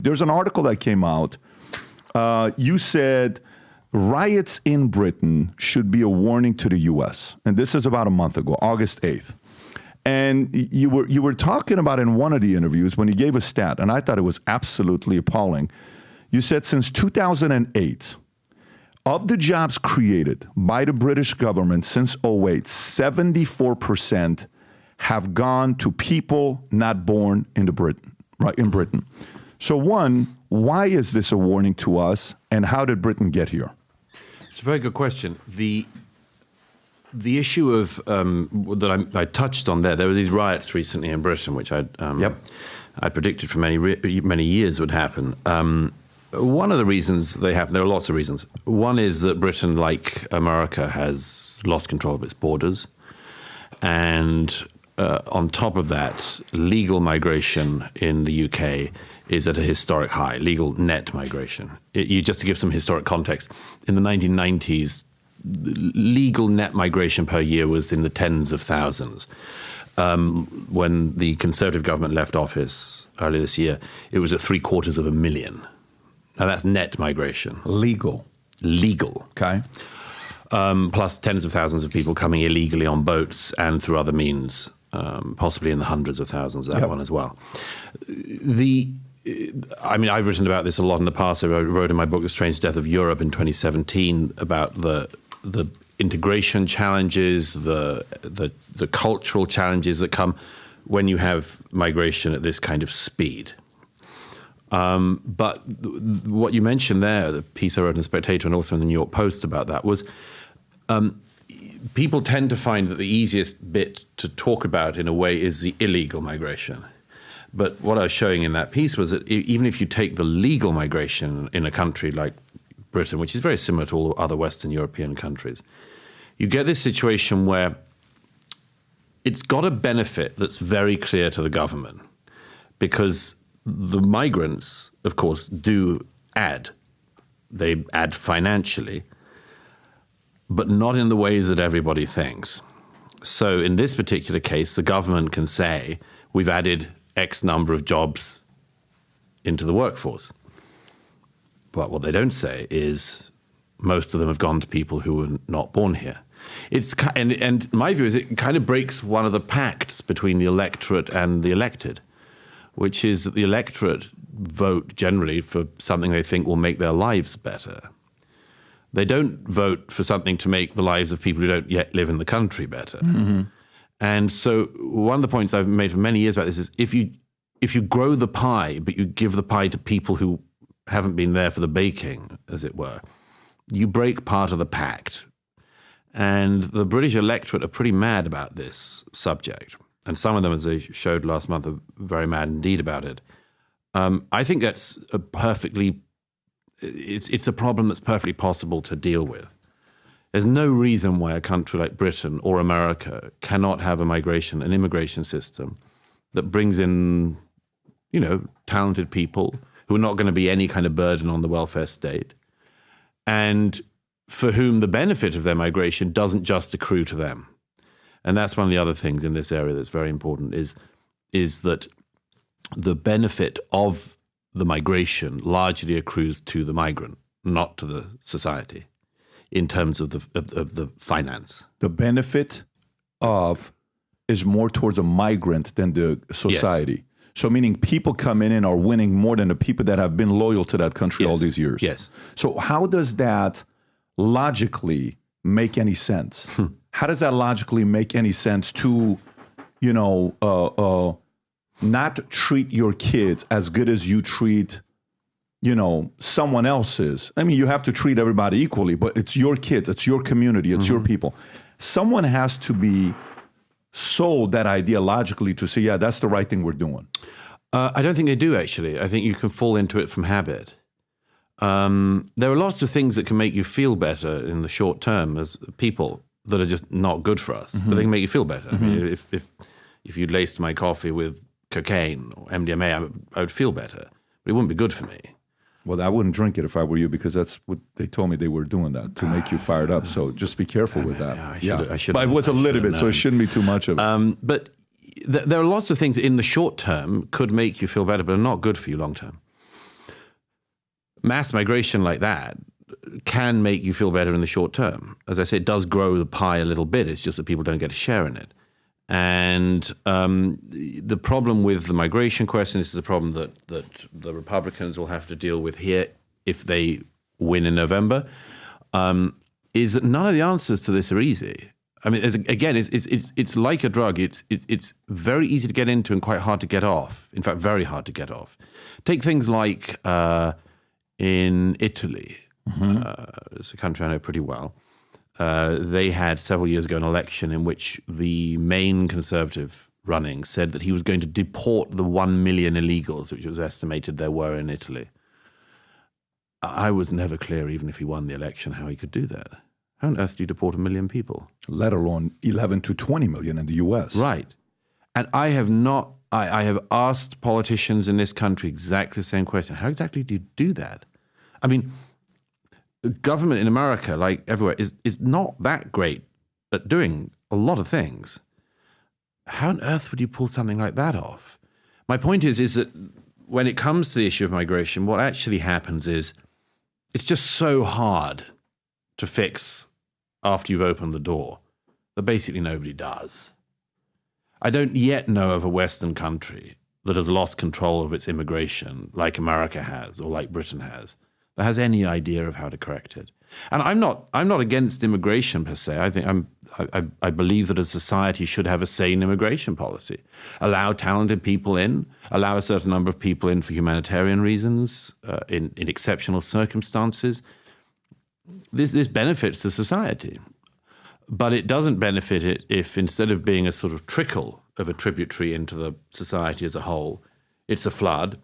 There's an article that came out. You said riots in Britain should be a warning to the U.S. And this is about a month ago, August 8th. And you were talking about in one of the interviews when you gave a stat, and I thought it was absolutely appalling. You said since 2008, of the jobs created by the British government since 2008, 74% have gone to people not born in Britain, right? In Britain. So one, why is this a warning to us, and how did Britain get here? It's a very good question. The issue of that I touched on there were these riots recently in Britain, which I predicted for many years would happen. One of the reasons they happen, there are lots of reasons. One is that Britain, like America, has lost control of its borders, and on top of that, legal migration in the UK is at a historic high, legal net migration. Just to give some historic context, in the 1990s, legal net migration per year was in the tens of thousands. When the Conservative government left office earlier this year, it was at 750,000. Now that's net migration. Legal. Okay. Plus tens of thousands of people coming illegally on boats and through other means, possibly in the hundreds of thousands, that one as well. I've written about this a lot in the past. I wrote in my book, The Strange Death of Europe in 2017, about the integration challenges, the cultural challenges that come when you have migration at this kind of speed. But what you mentioned there, the piece I wrote in The Spectator and also in the New York Post about that, was people tend to find that the easiest bit to talk about in a way is the illegal migration. But what I was showing in that piece was that even if you take the legal migration in a country like Britain, which is very similar to all other Western European countries, you get this situation where it's got a benefit that's very clear to the government, because the migrants, of course, do add. They add financially, but not in the ways that everybody thinks. So in this particular case, the government can say, we've added X number of jobs into the workforce. But what they don't say is most of them have gone to people who were not born here. And my view is it kind of breaks one of the pacts between the electorate and the elected, which is that the electorate vote generally for something they think will make their lives better. They don't vote for something to make the lives of people who don't yet live in the country better. Mm-hmm. And so one of the points I've made for many years about this is if you grow the pie, but you give the pie to people who haven't been there for the baking, as it were, you break part of the pact. And the British electorate are pretty mad about this subject. And some of them, as they showed last month, are very mad indeed about it. I think that's it's a problem that's perfectly possible to deal with. There's no reason why a country like Britain or America cannot have an immigration system that brings in, talented people who are not going to be any kind of burden on the welfare state, and for whom the benefit of their migration doesn't just accrue to them. And that's one of the other things in this area that's very important is that the benefit of the migration largely accrues to the migrant, not to the society, in terms of the finance. The benefit of is more towards a migrant than the society. Yes. So meaning people come in and are winning more than the people that have been loyal to that country all these years. Yes. So how does that logically make any sense? How does that logically make any sense to, not treat your kids as good as you treat, someone else's? I mean, you have to treat everybody equally, but it's your kids, it's your community, it's your people. Someone has to be sold that idea logically to say, yeah, that's the right thing we're doing. I don't think they do, actually. I think you can fall into it from habit. There are lots of things that can make you feel better in the short term as people that are just not good for us, but they can make you feel better. I mean, if you laced my coffee with cocaine or MDMA, I would feel better, but it wouldn't be good for me. Well, I wouldn't drink it if I were you, because that's what they told me they were doing, that to make you fired up. So just be careful with that. I should. But it was a little bit, so it shouldn't be too much of it. But there are lots of things in the short term could make you feel better, but are not good for you long term. mass migration like that can make you feel better in the short term. As I say, it does grow the pie a little bit. It's just that people don't get a share in it. And the problem with the migration question, this is a problem that the Republicans will have to deal with here if they win in November, is that none of the answers to this are easy. I mean, it's like a drug. It's very easy to get into and quite hard to get off. In fact, very hard to get off. Take things like in Italy. It's a country I know pretty well. They had several years ago an election in which the main conservative running said that he was going to deport the 1 million illegals, which was estimated there were in Italy. I was never clear, even if he won the election, how he could do that. How on earth do you deport 1 million people? Let alone 11 to 20 million in the U.S. Right. And I have asked politicians in this country exactly the same question. How exactly do you do that? I mean, government in America, like everywhere, is not that great at doing a lot of things. How on earth would you pull something like that off? My point is that when it comes to the issue of migration, what actually happens is it's just so hard to fix after you've opened the door that basically nobody does. I don't yet know of a Western country that has lost control of its immigration like America has or like Britain has, that has any idea of how to correct it. And I'm not against immigration per se. I believe that a society should have a sane immigration policy. Allow talented people in, allow a certain number of people in for humanitarian reasons, in exceptional circumstances. This benefits the society. But it doesn't benefit it if instead of being a sort of trickle of a tributary into the society as a whole, it's a flood,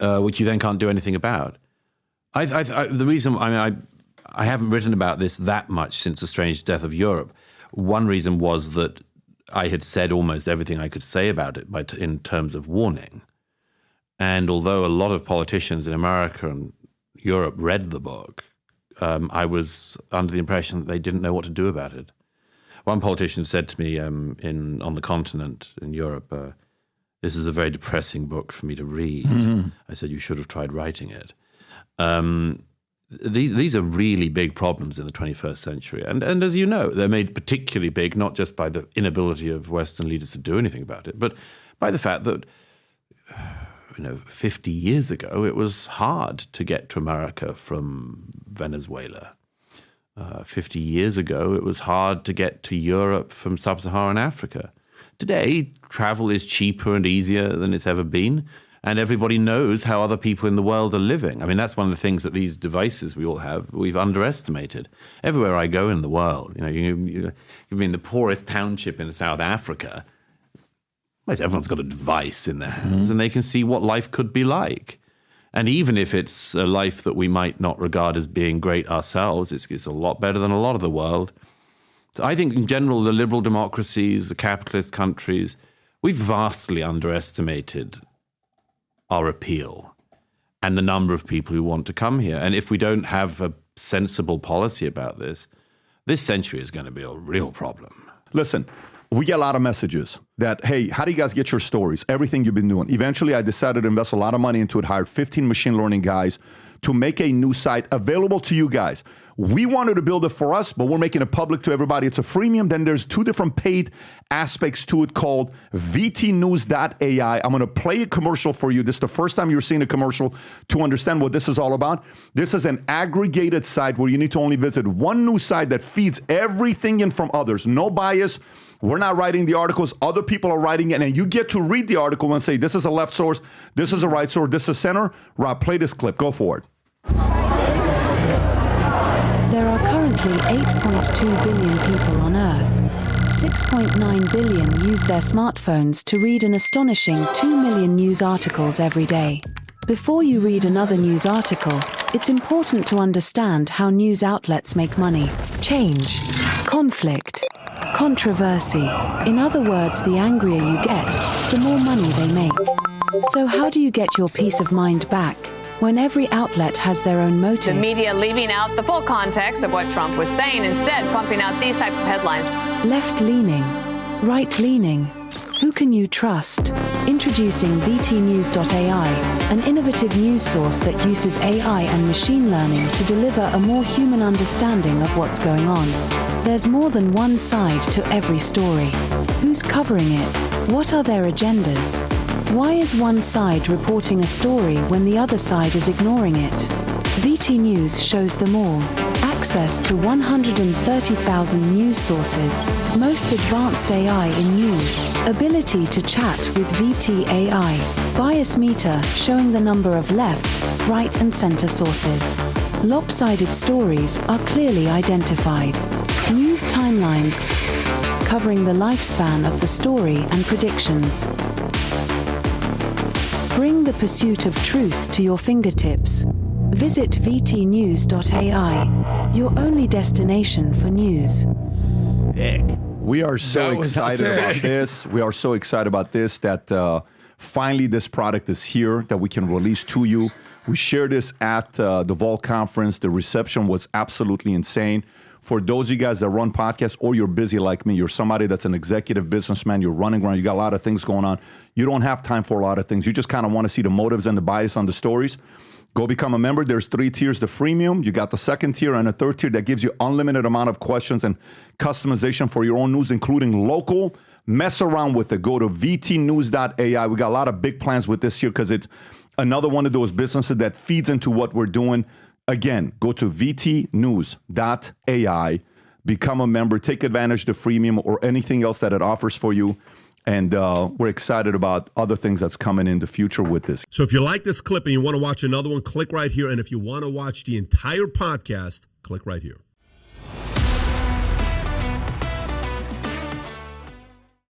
which you then can't do anything about. The reason, I haven't written about this that much since the strange death of Europe. One reason was that I had said almost everything I could say about it in terms of warning. And although a lot of politicians in America and Europe read the book, I was under the impression that they didn't know what to do about it. One politician said to me on the continent in Europe, this is a very depressing book for me to read. Mm-hmm. I said, you should have tried writing it. These are really big problems in the 21st century. And as you know, they're made particularly big, not just by the inability of Western leaders to do anything about it, but by the fact that 50 years ago, it was hard to get to America from Venezuela. 50 years ago, it was hard to get to Europe from sub-Saharan Africa. Today, travel is cheaper and easier than it's ever been, and everybody knows how other people in the world are living. I mean, that's one of the things that these devices we all have, we've underestimated. Everywhere I go in the world, you be in the poorest township in South Africa, everyone's got a device in their hands, and they can see what life could be like. And even if it's a life that we might not regard as being great ourselves, it's a lot better than a lot of the world. So I think in general, the liberal democracies, the capitalist countries, we've vastly underestimated our appeal and the number of people who want to come here. And if we don't have a sensible policy about this century is going to be a real problem. Listen, we get a lot of messages that, hey, how do you guys get your stories? Everything you've been doing. Eventually, I decided to invest a lot of money into it, hired 15 machine learning guys to make a new site available to you guys. We wanted to build it for us, but we're making it public to everybody. It's a freemium. Then there's 2 different paid aspects to it called vtnews.ai. I'm going to play a commercial for you. This is the first time you're seeing a commercial to understand what this is all about. This is an aggregated site where you need to only visit one news site that feeds everything in from others. No bias. We're not writing the articles. Other people are writing it. And you get to read the article and say, this is a left source. This is a right source. This is center. Rob, play this clip. Go for it. There are currently 8.2 billion people on Earth. 6.9 billion use their smartphones to read an astonishing 2 million news articles every day. Before you read another news article, it's important to understand how news outlets make money. Change, conflict, controversy. In other words, the angrier you get, the more money they make. So how do you get your peace of mind back when every outlet has their own motive? The media leaving out the full context of what Trump was saying, instead pumping out these types of headlines. Left-leaning, right-leaning, Who can you trust? Introducing VTnews.ai, an innovative news source that uses AI and machine learning to deliver a more human understanding of what's going on. There's more than one side to every story. Who's covering it? What are their agendas? Why is one side reporting a story when the other side is ignoring it? VT News shows them all. Access to 130,000 news sources, most advanced AI in news, ability to chat with VT AI, bias meter showing the number of left, right and center sources. Lopsided stories are clearly identified. News timelines covering the lifespan of the story and predictions. Bring the pursuit of truth to your fingertips. Visit VTnews.ai, your only destination for news. Sick. We are so That was excited about sick. this. We are so excited about this that finally this product is here that we can release to you. We shared this at the Vault conference. The reception was absolutely insane. For those of you guys that run podcasts or you're busy like me, you're somebody that's an executive businessman, you're running around, you got a lot of things going on. You don't have time for a lot of things. You just kind of want to see the motives and the bias on the stories. Go become a member. There's 3 tiers. The freemium, you got the second tier and a third tier that gives you unlimited amount of questions and customization for your own news, including local. Mess around with it. Go to vtnews.ai. We got a lot of big plans with this year because it's another one of those businesses that feeds into what we're doing. Again, go to vtnews.ai, become a member, take advantage of the freemium or anything else that it offers for you. And we're excited about other things that's coming in the future with this. So if you like this clip and you want to watch another one, click right here. And if you want to watch the entire podcast, click right here.